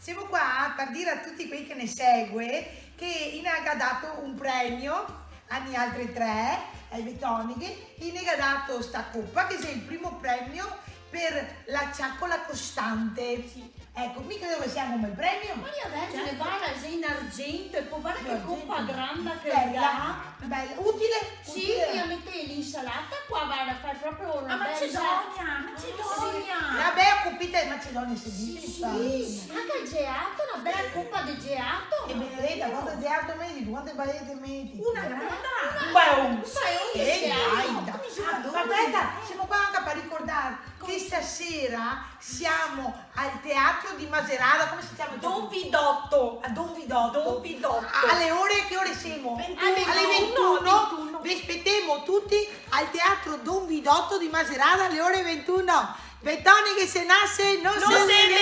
siamo qua per dire a tutti quelli che ne segue che Inag ha dato un premio agli altri tre, ai Betoniche. Inag ha dato sta coppa che è il primo premio per la ciaccola costante. Sì. Ecco, mica dove siamo come premio? Ma io adesso ne guarda in argento e poi guarda che coppa grande che Bella, bella, utile? Sì, Utile. io metto l'insalata qua, guarda, fai proprio una A bella... Macedonia! Vabbè, occupite in Macedonia se dici. Sì, anche il gelato, una bella coppa di gelato. E Benedetta, quanto gelato metti? Quante barrette metti? Una grande! Beh, Sì, dai, sì. aspetta, siamo qua anche per ricordare che stasera siamo al teatro di Maserata, come si chiama? Don Vidotto! A Don Vidotto. Don Vidotto! Alle ore, che ore siamo? 21. Alle 21. Vi aspettiamo tutti al teatro Don Vidotto di Maserata alle ore 21. Betoni che se nasce non se ne